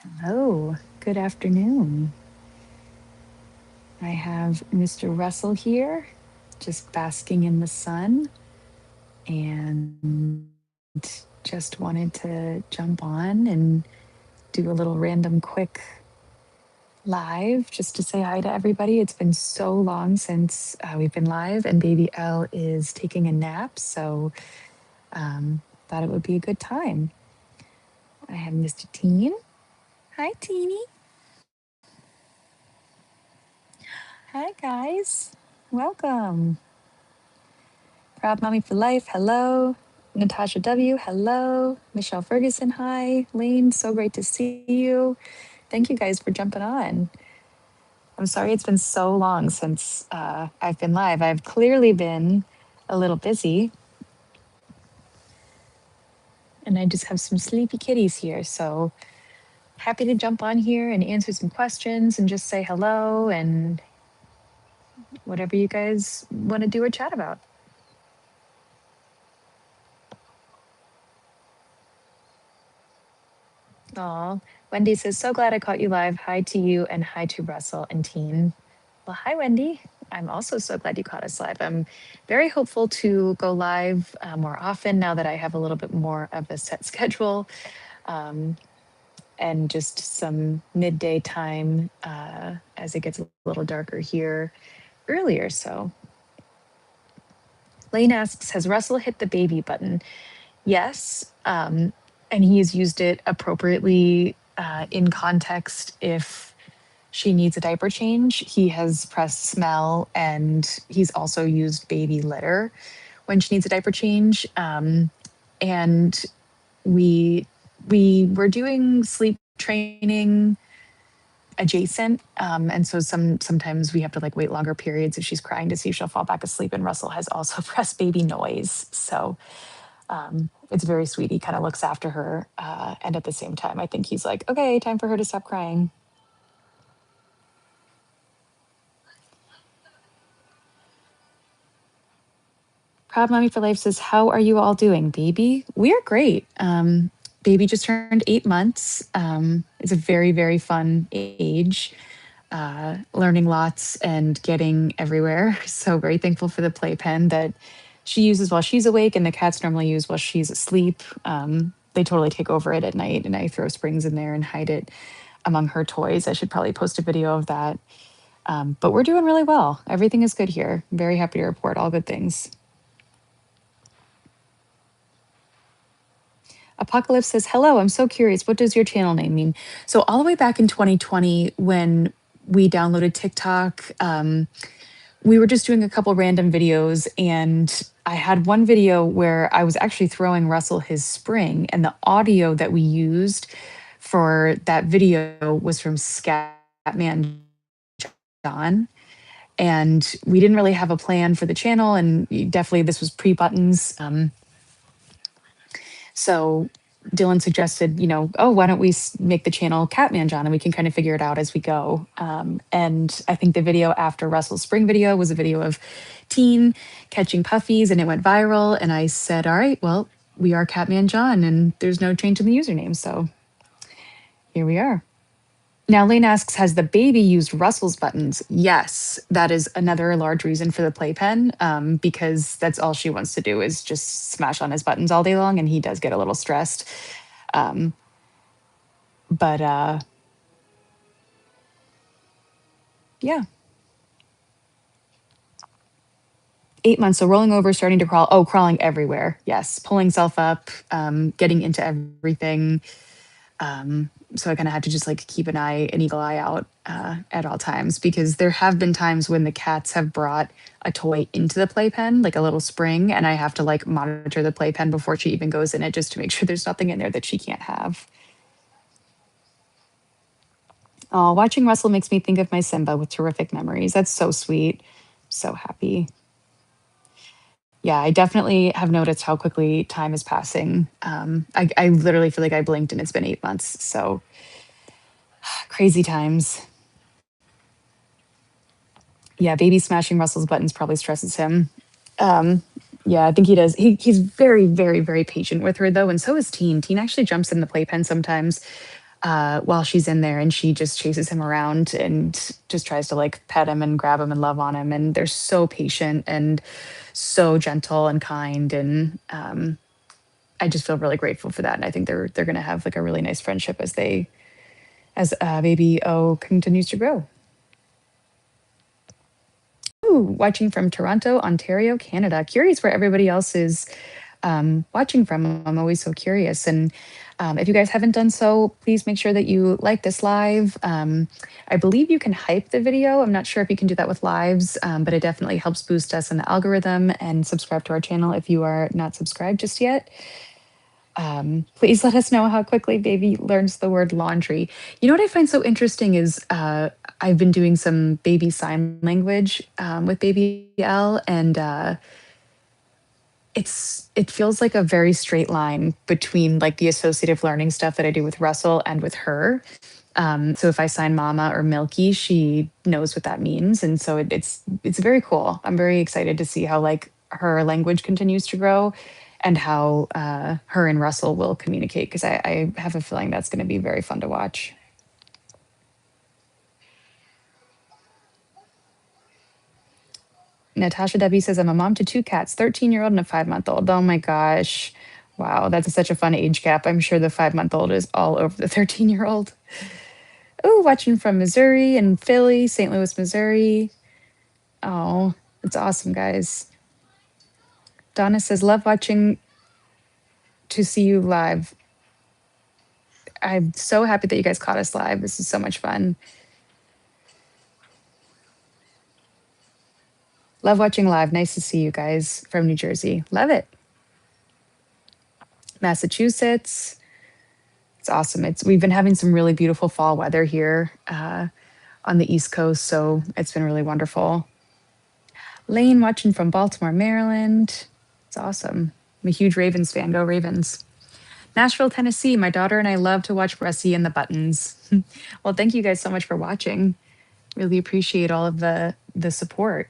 Hello, good afternoon. I have Mr. Russell here, just basking in the sun, and just wanted to jump on and do a little random quick live just to say hi to everybody. It's been so long since we've been live, and baby L is taking a nap, so thought it would be a good time. I have Mr. Teen. Hi, Teeny. Hi, guys. Welcome. Proud Mommy for Life, hello. Natasha W, hello. Michelle Ferguson, hi. Lane, so great to see you. Thank you guys for jumping on. I'm sorry it's been so long since I've been live. I've clearly been a little busy, and I just have some sleepy kitties here. So happy to jump on here and answer some questions and just say hello and whatever you guys want to do or chat about. Aw, Wendy says, so glad I caught you live. Hi to you and hi to Russell and Teen. Well, hi, Wendy. I'm also so glad you caught us live. I'm very hopeful to go live more often now that I have a little bit more of a set schedule um, and just some midday time as it gets a little darker here earlier. So, Lane asks, has Russell hit the baby button? Yes. And he's used it appropriately in context if she needs a diaper change. He has pressed smell, and he's also used baby litter when she needs a diaper change. And we we were doing sleep training adjacent, and so sometimes we have to like wait longer periods if she's crying to see if she'll fall back asleep. And Russell has also pressed baby noise, so it's very sweet. He kind of looks after her, and at the same time, I think he's like, okay, time for her to stop crying. Proud Mommy for Life says, how are you all doing, baby? We are great. Baby just turned 8 months. It's a very, very fun age, learning lots and getting everywhere. So, very thankful for the playpen that she uses while she's awake and the cats normally use while she's asleep. They totally take over it at night, and I throw springs in there and hide it among her toys. I should probably post a video of that. But we're doing really well. Everything is good here. Very happy to report all good things. Apocalypse says, hello, I'm so curious. What does your channel name mean? So, all the way back in 2020, when we downloaded TikTok, we were just doing a couple random videos. And I had one video where I was actually throwing Russell his spring, and the audio that we used for that video was from Scatman John. And we didn't really have a plan for the channel. And definitely, this was pre buttons. So Dylan suggested, oh, why don't we make the channel Catman John, and we can kind of figure it out as we go. And I think the video after Russell's spring video was a video of Teen catching puppies, and it went viral. And I said, all right, well, we are Catman John, and there's no change in the username. So here we are. Now, Lane asks, has the baby used Russell's buttons? Yes, that is another large reason for the playpen, because that's all she wants to do is just smash on his buttons all day long, and he does get a little stressed. Um, but yeah, 8 months. So rolling over, starting to crawl. Oh, crawling everywhere. Yes, pulling self up, getting into everything. So I kind of had to just like keep an eagle eye out at all times, because there have been times when the cats have brought a toy into the playpen, like a little spring, and I have to like monitor the playpen before she even goes in it just to make sure there's nothing in there that she can't have. Oh, watching Russell makes me think of my Simba with terrific memories. That's so sweet. So happy. Yeah, I definitely have noticed how quickly time is passing. I literally feel like I blinked and it's been 8 months. So crazy times. Yeah, baby smashing Russell's buttons probably stresses him. Um, yeah, I think he does. He's very, very, very patient with her though, and so is Teen. Teen actually jumps in the playpen sometimes. while she's in there, and she just chases him around and just tries to like pet him and grab him and love on him. And they're so patient and so gentle and kind. And I just feel really grateful for that. And I think they're going to have like a really nice friendship as baby O continues to grow. Ooh, watching from Toronto, Ontario, Canada. Curious where everybody else is watching from. I'm always so curious. And if you guys haven't done so, please make sure that you like this live. I believe you can hype the video. I'm not sure if you can do that with lives, but it definitely helps boost us in the algorithm. And subscribe to our channel if you are not subscribed just yet. Please let us know how quickly baby learns the word laundry. You know what I find so interesting is I've been doing some baby sign language with baby L, and it feels like a very straight line between like the associative learning stuff that I do with Russell and with her. So if I sign mama or milky, she knows what that means. And so it's very cool. I'm very excited to see how like her language continues to grow and how her and Russell will communicate, because I have a feeling that's going to be very fun to watch. Natasha Debbie says, I'm a mom to two cats, 13-year-old and a 5-month-old. Oh my gosh. Wow, that's such a fun age gap. I'm sure the 5-month-old is all over the 13-year-old. Oh, watching from Missouri and Philly, St. Louis, Missouri. Oh, it's awesome, guys. Donna says, love watching to see you live. I'm so happy that you guys caught us live. This is so much fun. Love watching live. Nice to see you guys from New Jersey. Love it. Massachusetts. It's awesome. We've been having some really beautiful fall weather here on the East Coast, so it's been really wonderful. Lane watching from Baltimore, Maryland. It's awesome. I'm a huge Ravens fan. Go Ravens. Nashville, Tennessee. My daughter and I love to watch Russie and the Buttons. Well, thank you guys so much for watching. Really appreciate all of the support.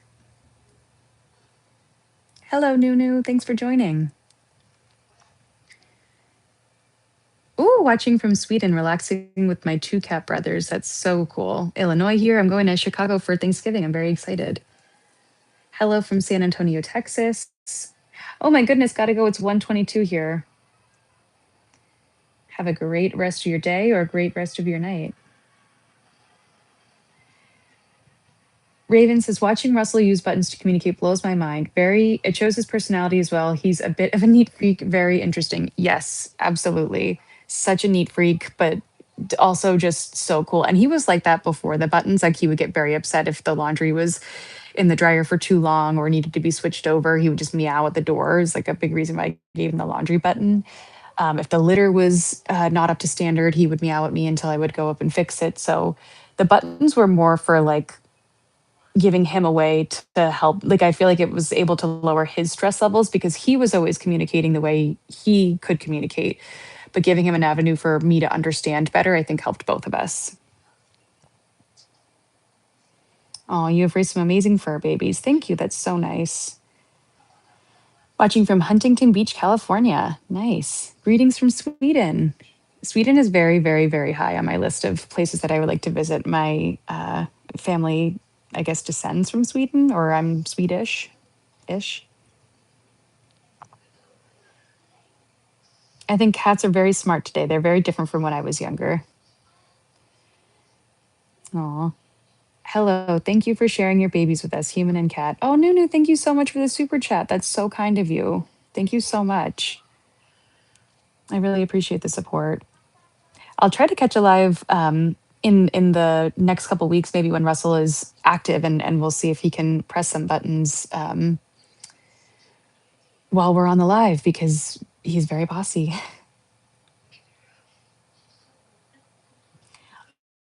Hello, Nunu. Thanks for joining. Ooh, watching from Sweden, relaxing with my two cat brothers. That's so cool. Illinois here. I'm going to Chicago for Thanksgiving. I'm very excited. Hello from San Antonio, Texas. Oh my goodness, gotta go. It's 1:22 here. Have a great rest of your day or a great rest of your night. Raven says, watching Russell use buttons to communicate blows my mind. It shows his personality as well. He's a bit of a neat freak, very interesting. Yes, absolutely. Such a neat freak, but also just so cool. And he was like that before the buttons. Like he would get very upset if the laundry was in the dryer for too long or needed to be switched over. He would just meow at the door. Is like a big reason why I gave him the laundry button. If the litter was not up to standard, he would meow at me until I would go up and fix it. So the buttons were more for like giving him a way to help. Like I feel like it was able to lower his stress levels because he was always communicating the way he could communicate, but giving him an avenue for me to understand better, I think helped both of us. Oh, you have raised some amazing fur babies. Thank you. That's so nice. Watching from Huntington Beach, California. Nice. Greetings from Sweden. Sweden is very, very, very high on my list of places that I would like to visit. My family, I guess, descends from Sweden, or I'm Swedish-ish. I think cats are very smart today. They're very different from when I was younger. Aw. Hello. Thank you for sharing your babies with us, human and cat. Oh, Nunu, thank you so much for the super chat. That's so kind of you. Thank you so much. I really appreciate the support. I'll try to catch a live in the next couple weeks, maybe when Russell is active, and we'll see if he can press some buttons while we're on the live because he's very bossy.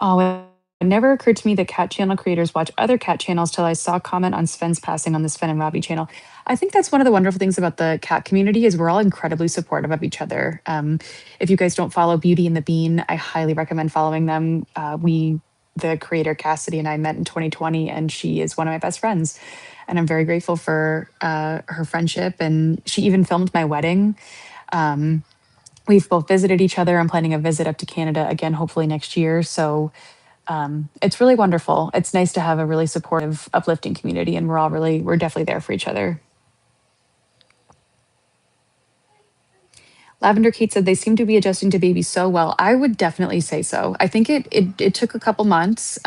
Oh, it never occurred to me that cat channel creators watch other cat channels till I saw a comment on Sven's passing on the Sven and Robbie channel. I think that's one of the wonderful things about the cat community is we're all incredibly supportive of each other. If you guys don't follow Beauty and the Bean, I highly recommend following them. The creator Cassidy and I met in 2020, and she is one of my best friends. And I'm very grateful for her friendship. And she even filmed my wedding. We've both visited each other. I'm planning a visit up to Canada again, hopefully next year. So it's really wonderful. It's nice to have a really supportive, uplifting community, and we're definitely there for each other. Lavender Kate said they seem to be adjusting to baby so well. I would definitely say so. I think it took a couple months,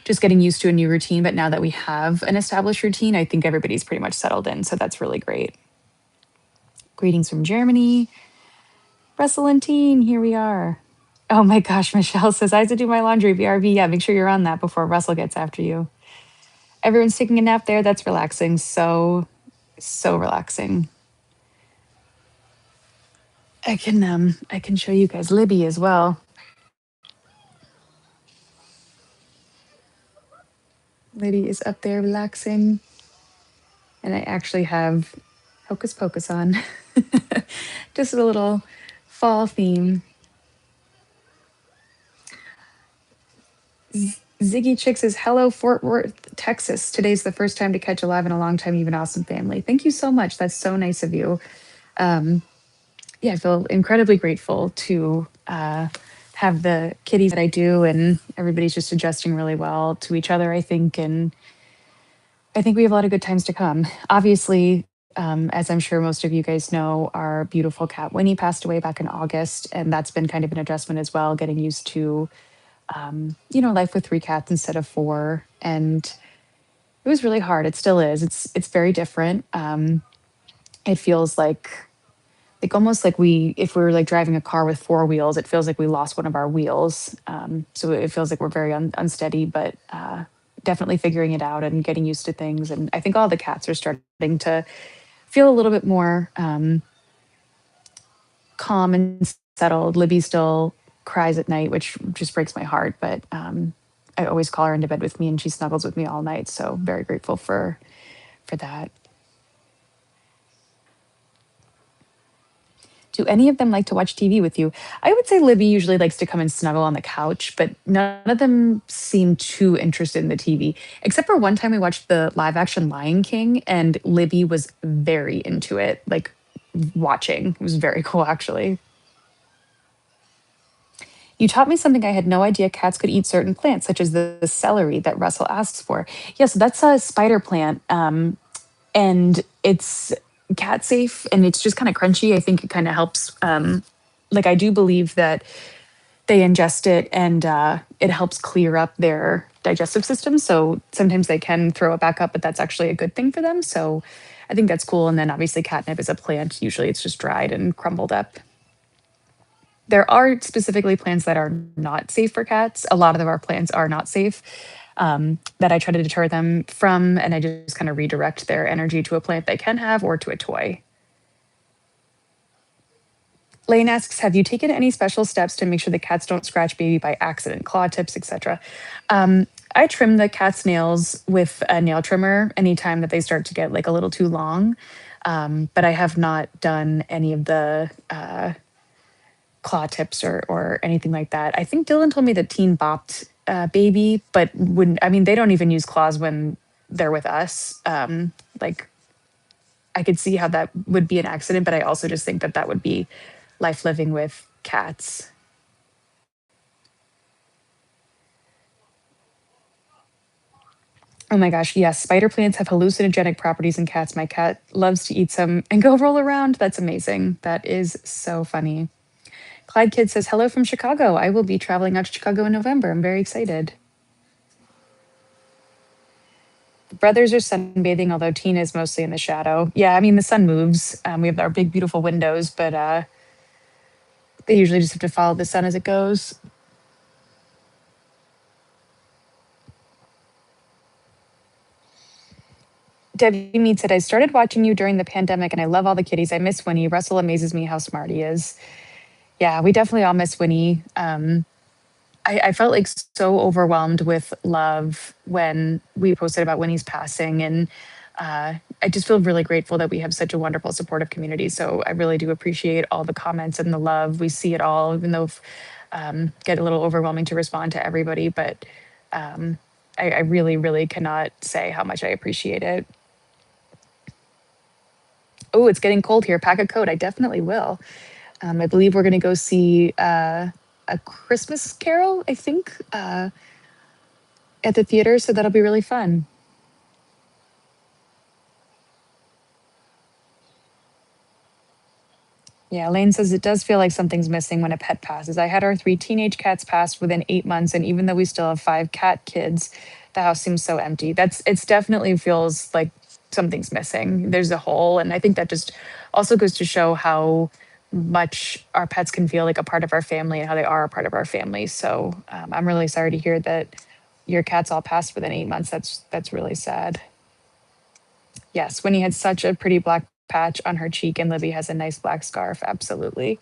just getting used to a new routine. But now that we have an established routine, I think everybody's pretty much settled in. So that's really great. Greetings from Germany. Russell and Teen, here we are. Oh my gosh, Michelle says, I have to do my laundry, BRB. Yeah, make sure you're on that before Russell gets after you. Everyone's taking a nap there. That's relaxing. So relaxing. I can show you guys Libby as well. Libby is up there relaxing. And I actually have Hocus Pocus on. Just a little fall theme. Ziggy Chick says, hello, Fort Worth, Texas. Today's the first time to catch a live in a long time. You've an awesome family. Thank you so much. That's so nice of you. Um, yeah, I feel incredibly grateful to have the kitties that I do, and everybody's just adjusting really well to each other, I think. And I think we have a lot of good times to come. Obviously, as I'm sure most of you guys know, our beautiful cat Winnie passed away back in August, and that's been kind of an adjustment as well, getting used to, life with three cats instead of four. And it was really hard. It still is. It's very different. It feels like almost like if we were like driving a car with four wheels, it feels like we lost one of our wheels. So it feels like we're very unsteady, but definitely figuring it out and getting used to things. And I think all the cats are starting to feel a little bit more calm and settled. Libby still cries at night, which just breaks my heart, but I always call her into bed with me and she snuggles with me all night. So very grateful for that. Do any of them like to watch TV with you? I would say Libby usually likes to come and snuggle on the couch, but none of them seem too interested in the TV. Except for one time we watched the live action Lion King, and Libby was very into it, like watching. It was very cool, actually. You taught me something I had no idea cats could eat certain plants, such as the celery that Russell asks for. Yeah, so that's a spider plant. And it's cat safe and it's just kind of crunchy. I think it kind of helps. Like I do believe that they ingest it and it helps clear up their digestive system. So sometimes they can throw it back up, but that's actually a good thing for them. So I think that's cool. And then obviously catnip is a plant. Usually it's just dried and crumbled up. There are specifically plants that are not safe for cats. A lot of our plants are not safe, that I try to deter them from, and I just kind of redirect their energy to a plant they can have or to a toy. Lane asks, have you taken any special steps to make sure the cats don't scratch baby by accident, claw tips, etc.? I trim the cat's nails with a nail trimmer anytime that they start to get like a little too long. But I have not done any of the claw tips or anything like that. I think Dylan told me that Teen bopped baby, but wouldn't. I mean, they don't even use claws when they're with us. Like, I could see how that would be an accident, but I also just think that that would be life living with cats. Oh my gosh, yes, spider plants have hallucinogenic properties in cats. My cat loves to eat some and go roll around. That's amazing. That is so funny. Clyde Kid says, hello from Chicago. I will be traveling out to Chicago in November. I'm very excited. The brothers are sunbathing, although Tina is mostly in the shadow. Yeah, I mean, the sun moves. We have our big, beautiful windows, but they usually just have to follow the sun as it goes. Debbie Mead said, I started watching you during the pandemic and I love all the kitties. I miss Winnie. Russell amazes me how smart he is. Yeah, we definitely all miss Winnie. I felt like so overwhelmed with love when we posted about Winnie's passing. And I just feel really grateful that we have such a wonderful, supportive community. So I really do appreciate all the comments and the love. We see it all, even though get a little overwhelming to respond to everybody. But I really, really cannot say how much I appreciate it. Oh, it's getting cold here. Pack a coat. I definitely will. I believe we're going to go see a Christmas Carol, I think, at the theater. So that'll be really fun. Yeah, Lane says it does feel like something's missing when a pet passes. I had our three teenage cats pass within 8 months, and even though we still have five cat kids, the house seems so empty. It's definitely feels like something's missing. There's a hole, and I think that just also goes to show how much our pets can feel like a part of our family and how they are a part of our family. So I'm really sorry to hear that your cats all passed within 8 months. That's really sad. Yes, Winnie had such a pretty black patch on her cheek, and Libby has a nice black scarf. Absolutely.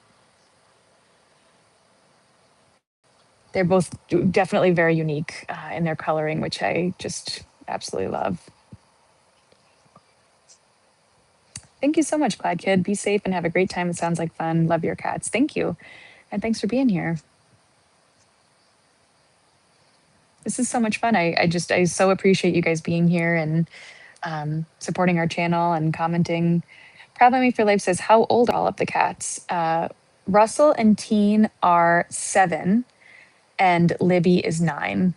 They're both definitely very unique in their coloring, which I just absolutely love. Thank you so much, Glad Kid. Be safe and have a great time. It sounds like fun. Love your cats. Thank you. And thanks for being here. This is so much fun. I so appreciate you guys being here and supporting our channel and commenting. Proud Mommy for Life says, how old are all of the cats? Russell and Teen are 7, and Libby is 9.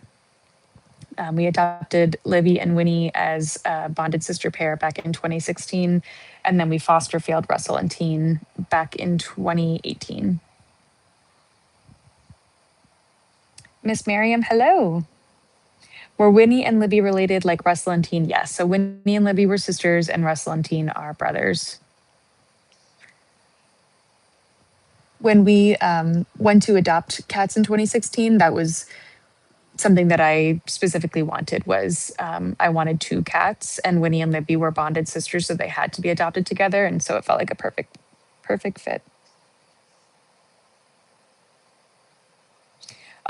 We adopted Libby and Winnie as a bonded sister pair back in 2016, and then we foster failed Russell and Teen back in 2018. Miss Miriam, hello. Were Winnie and Libby related like Russell and Teen? Yes. So Winnie and Libby were sisters, and Russell and Teen are brothers. When we went to adopt cats in 2016, that was something that I specifically wanted was I wanted 2 cats, and Winnie and Libby were bonded sisters, so they had to be adopted together, and so it felt like a perfect fit.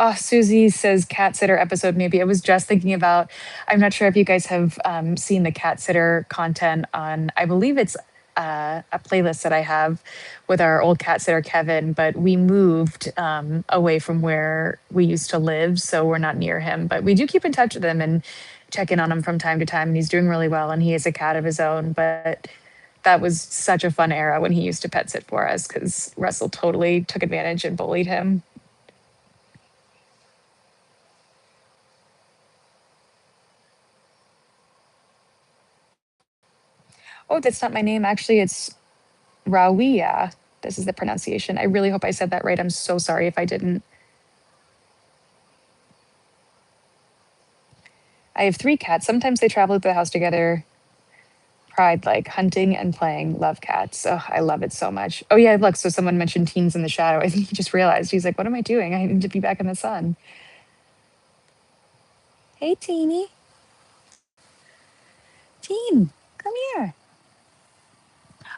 Oh, Susie says cat sitter episode. Maybe I was just thinking about. I'm not sure if you guys have seen the cat sitter content on. I believe it's a playlist that I have with our old cat sitter Kevin. But we moved away from where we used to live, so we're not near him. But we do keep in touch with him and check in on him from time to time. And he's doing really well. And he has a cat of his own. But that was such a fun era when he used to pet sit for us because Russell totally took advantage and bullied him. Oh, that's not my name. Actually, it's Rawia. This is the pronunciation. I really hope I said that right. I'm so sorry if I didn't. I have 3 cats. Sometimes they travel to the house together. Pride like hunting and playing. Love cats. Oh, I love it so much. Oh, yeah, look. So someone mentioned Teens in the Shadow. I think he just realized. He's like, what am I doing? I need to be back in the sun. Hey, Teeny. Teen, come here.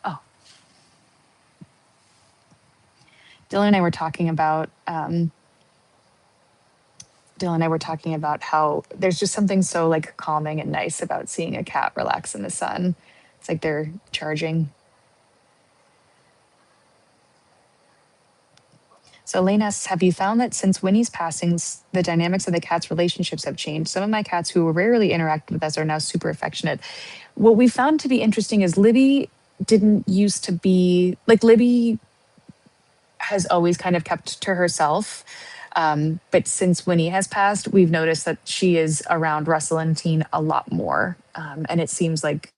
Oh, Dylan and I were talking about Dylan and I were talking about how there's just something so like calming and nice about seeing a cat relax in the sun. It's like they're charging. So Lane asks, have you found that since Winnie's passing, the dynamics of the cats' relationships have changed? Some of my cats who rarely interact with us are now super affectionate. What we found to be interesting is Libby didn't used to be like Libby has always kind of kept to herself. But since Winnie has passed, we've noticed that she is around Russell and Teen a lot more. And it seems like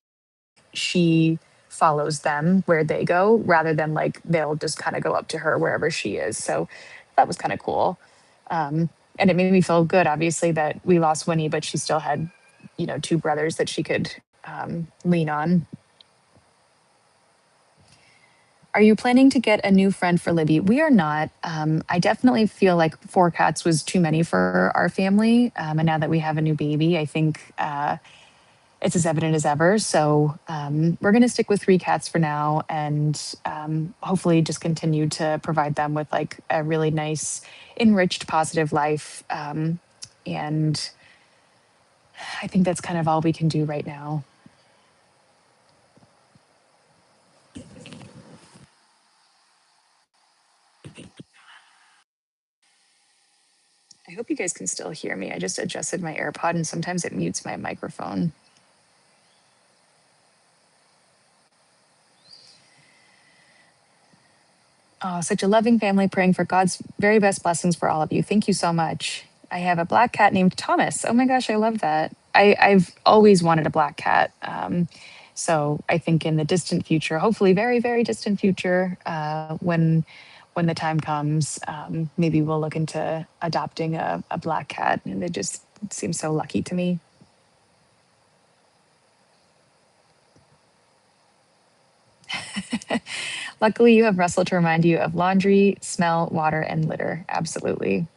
she follows them where they go rather than like they'll just kind of go up to her wherever she is. So that was kind of cool. And it made me feel good, obviously, that we lost Winnie, but she still had, 2 brothers that she could lean on. Are you planning to get a new friend for Libby? We are not. I definitely feel like 4 cats was too many for our family. And now that we have a new baby, I think it's as evident as ever. So we're going to stick with 3 cats for now and hopefully just continue to provide them with like a really nice, enriched, positive life. And I think that's kind of all we can do right now. I hope you guys can still hear me. I just adjusted my AirPod and sometimes it mutes my microphone. Oh, such a loving family praying for God's very best blessings for all of you. Thank you so much. I have a black cat named Thomas. Oh my gosh, I love that. I've always wanted a black cat. So I think in the distant future, hopefully very, very distant future, when the time comes, maybe we'll look into adopting a black cat. And it just seems so lucky to me. Luckily, you have Russell to remind you of laundry, smell, water, and litter. Absolutely.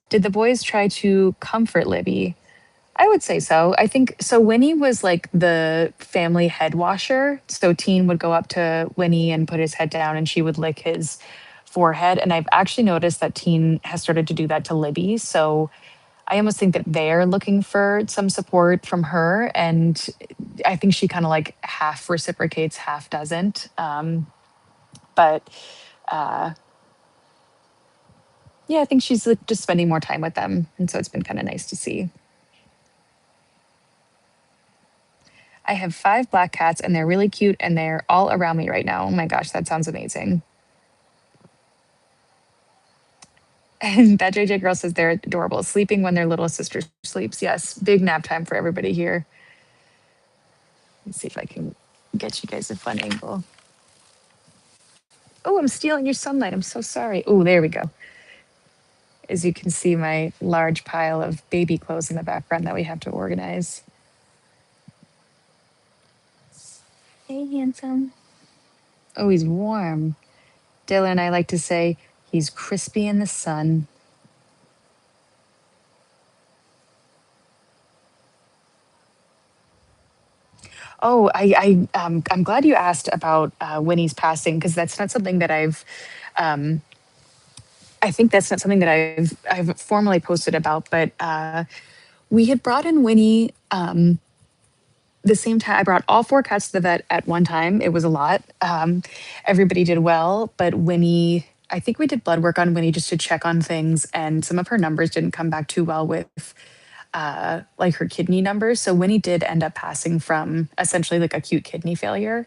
Did the boys try to comfort Libby? I would say so. I think so. Winnie was like the family head washer. So Teen would go up to Winnie and put his head down, and she would lick his forehead. And I've actually noticed that Teen has started to do that to Libby. So I almost think that they're looking for some support from her. And I think she kind of like half reciprocates, half doesn't. But uh, yeah, I think she's like, just spending more time with them. And so it's been kind of nice to see. I have 5 black cats and they're really cute and they're all around me right now. Oh my gosh, that sounds amazing. And that JJ girl says they're adorable, sleeping when their little sister sleeps. Yes, big nap time for everybody here. Let's see if I can get you guys a fun angle. Oh, I'm stealing your sunlight. I'm so sorry. Oh, there we go. As you can see, my large pile of baby clothes in the background that we have to organize. Hey, handsome. Oh, he's warm. Dylan and I like to say he's crispy in the sun. Oh, I'm glad you asked about Winnie's passing because that's not something that um, I think that's not something that I've formally posted about. But we had brought in Winnie the same time. I brought all 4 cats to the vet at one time. It was a lot. Everybody did well, but Winnie. I think we did blood work on Winnie just to check on things, and some of her numbers didn't come back too well with like her kidney numbers. So Winnie did end up passing from essentially like acute kidney failure.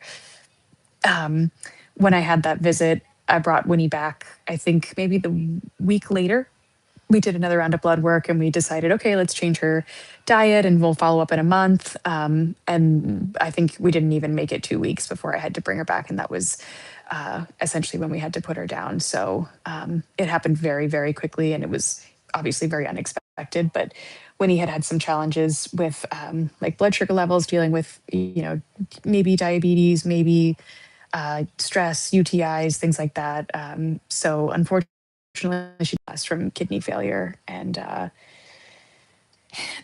When I had that visit, I brought Winnie back. I think maybe the week later, we did another round of blood work and we decided, okay, let's change her diet and we'll follow up in a month. And I think we didn't even make it 2 weeks before I had to bring her back. And that was essentially when we had to put her down. So it happened very, very quickly and it was obviously very unexpected. But Winnie had had some challenges with like blood sugar levels, dealing with, maybe diabetes, maybe stress, UTIs, things like that. So unfortunately, she passed from kidney failure, and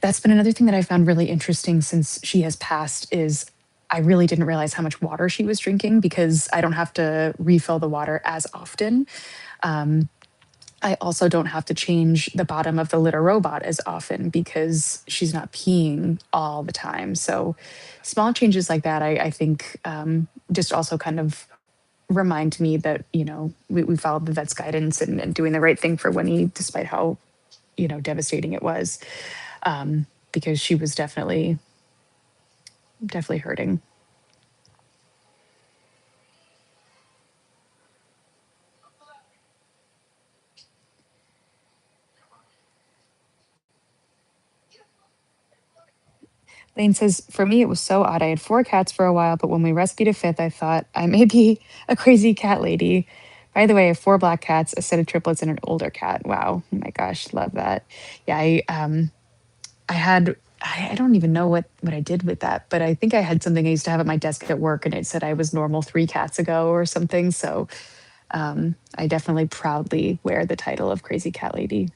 that's been another thing that I found really interesting since she has passed. Is I really didn't realize how much water she was drinking because I don't have to refill the water as often. Um, I also don't have to change the bottom of the litter robot as often because she's not peeing all the time. So small changes like that, I think, just also kind of remind me that we followed the vet's guidance and doing the right thing for Winnie, despite how devastating it was, because she was definitely hurting. Lane says, for me, it was so odd. I had 4 cats for a while, but when we rescued a fifth, I thought I may be a crazy cat lady. By the way, I have 4 black cats, a set of triplets, and an older cat. Wow. Oh my gosh. Love that. Yeah. I had, I don't even know what I did with that, but I think I had something I used to have at my desk at work and it said I was normal 3 cats ago or something. So I definitely proudly wear the title of crazy cat lady.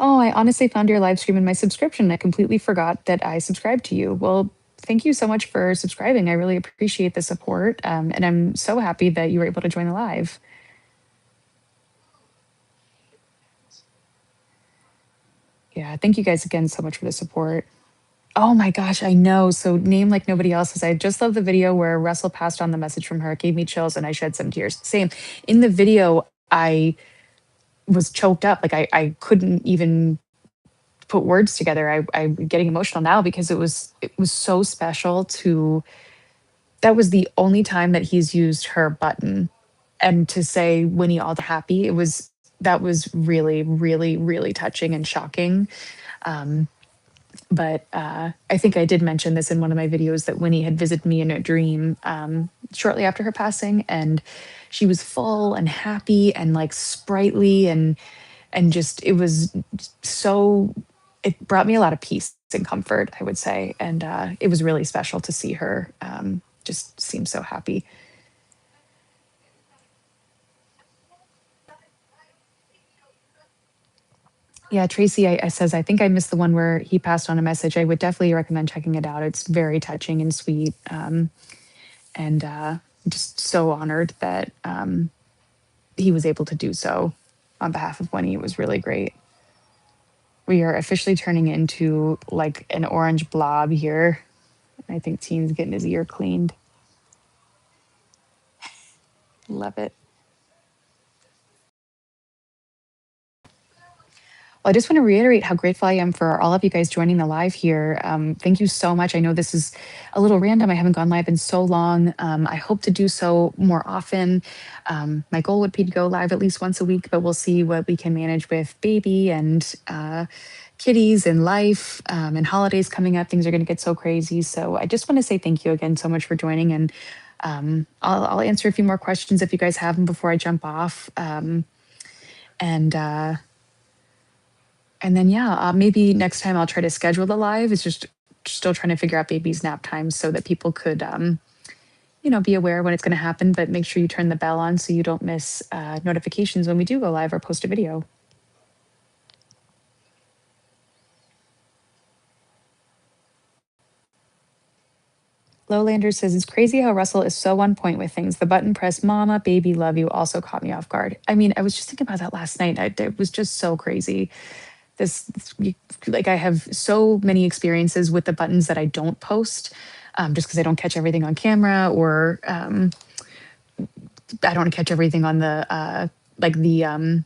Oh, I honestly found your live stream in my subscription. I completely forgot that I subscribed to you. Well, thank you so much for subscribing. I really appreciate the support. And I'm so happy that you were able to join the live. Yeah, thank you guys again so much for the support. Oh my gosh, I know. So, name like nobody else's. I just love the video where Russell passed on the message from her. It gave me chills and I shed some tears. Same. In the video, I was choked up. Like, I couldn't even put words together. I'm getting emotional now because it was so special to that was the only time that he's used her button. And to say Winnie all happy, that was really, really, really touching and shocking. Um, but I think I did mention this in one of my videos that Winnie had visited me in a dream shortly after her passing, and she was full and happy and like sprightly and just it was so it brought me a lot of peace and comfort, I would say, and it was really special to see her just seem so happy. Yeah, Tracy I says, I think I missed the one where he passed on a message. I would definitely recommend checking it out. It's very touching and sweet. And just so honored that he was able to do so on behalf of Winnie. It was really great. We are officially turning into like an orange blob here. I think Teen's getting his ear cleaned. Love it. Well, I just want to reiterate how grateful I am for all of you guys joining the live here. Thank you so much. I know this is a little random. I haven't gone live in so long. I hope to do so more often. My goal would be to go live at least once a week, but we'll see what we can manage with baby and kitties and life and holidays coming up. Things are going to get so crazy. So I just want to say thank you again so much for joining. And I'll answer a few more questions if you guys have them before I jump off. And and then, yeah, maybe next time I'll try to schedule the live. It's just still trying to figure out baby's nap times so that people could, be aware when it's going to happen. But make sure you turn the bell on so you don't miss notifications when we do go live or post a video. Lowlander says, it's crazy how Russell is so on point with things. The button press, mama, baby, love you, also caught me off guard. I mean, I was just thinking about that last night. It was just so crazy. Like, I have so many experiences with the buttons that I don't post just because I don't catch everything on camera, or I don't catch everything on the like the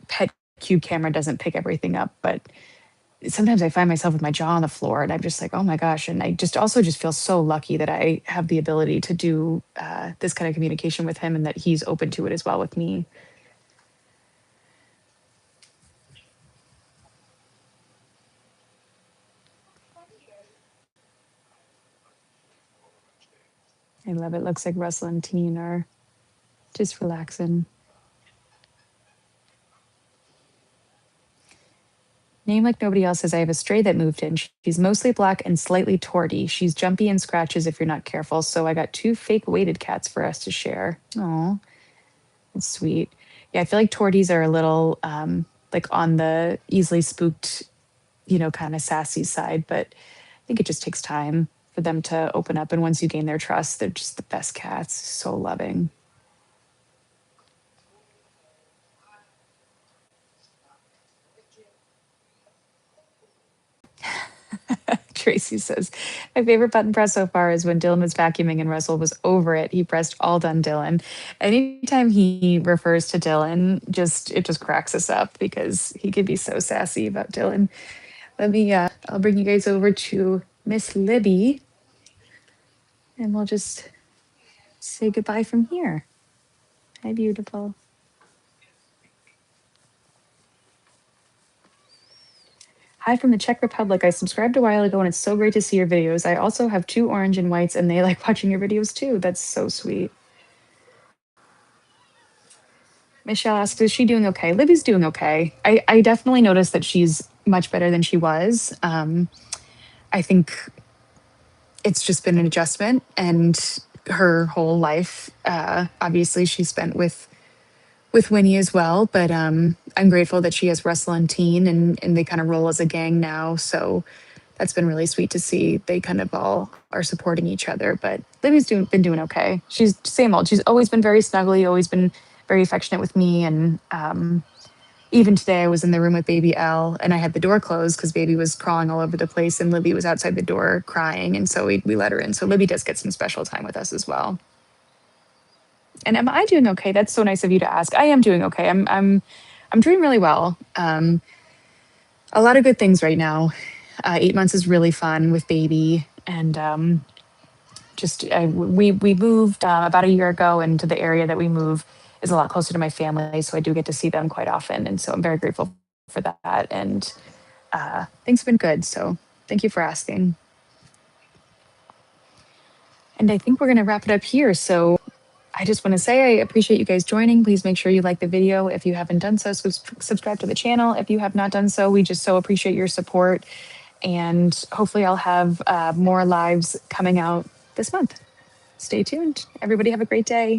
pet cube camera doesn't pick everything up. But sometimes I find myself with my jaw on the floor and I'm just like, oh my gosh. And I just also just feel so lucky that I have the ability to do this kind of communication with him and that he's open to it as well with me. I love it. Looks like Russell and Teen are just relaxing. Name like nobody else says, I have a stray that moved in. She's mostly black and slightly torty. She's jumpy and scratches if you're not careful. So I got two fake weighted cats for us to share. Oh, that's sweet. Yeah, I feel like torties are a little like on the easily spooked, kind of sassy side, but I think it just takes time for them to open up. And once you gain their trust, they're just the best cats. So loving. Tracy says, my favorite button press so far is when Dylan was vacuuming and Russell was over it. He pressed all done Dylan. Anytime he refers to Dylan, it just cracks us up because he could be so sassy about Dylan. I'll bring you guys over to Miss Libby and we'll just say goodbye from here. Hi, beautiful. Hi from the Czech Republic. I subscribed a while ago and it's so great to see your videos. I also have two orange and whites and they like watching your videos too. That's so sweet. Michelle asks, is she doing okay? Libby's doing okay. I definitely noticed that she's much better than she was. I think it's just been an adjustment, and her whole life, obviously, she spent with Winnie as well. But I'm grateful that she has Russell and Teen, and they kind of roll as a gang now. So that's been really sweet to see. They kind of all are supporting each other. But Libby's been doing okay. She's same old. She's always been very snuggly, always been very affectionate with me. And even today, I was in the room with baby Elle, and I had the door closed because baby was crawling all over the place, and Libby was outside the door crying, and so we let her in. So Libby does get some special time with us as well. And am I doing okay? That's so nice of you to ask. I am doing okay. I'm doing really well. A lot of good things right now. 8 months is really fun with baby, and we moved about a year ago, and to the area that we move is a lot closer to my family, so I do get to see them quite often, and so I'm very grateful for that. And things have been good, so thank you for asking. And I think we're going to wrap it up here. So I just want to say I appreciate you guys joining. Please make sure you like the video if you haven't done so. Subscribe to the channel if you have not done so. We just so appreciate your support. And hopefully, I'll have more lives coming out this month. Stay tuned. Everybody, have a great day.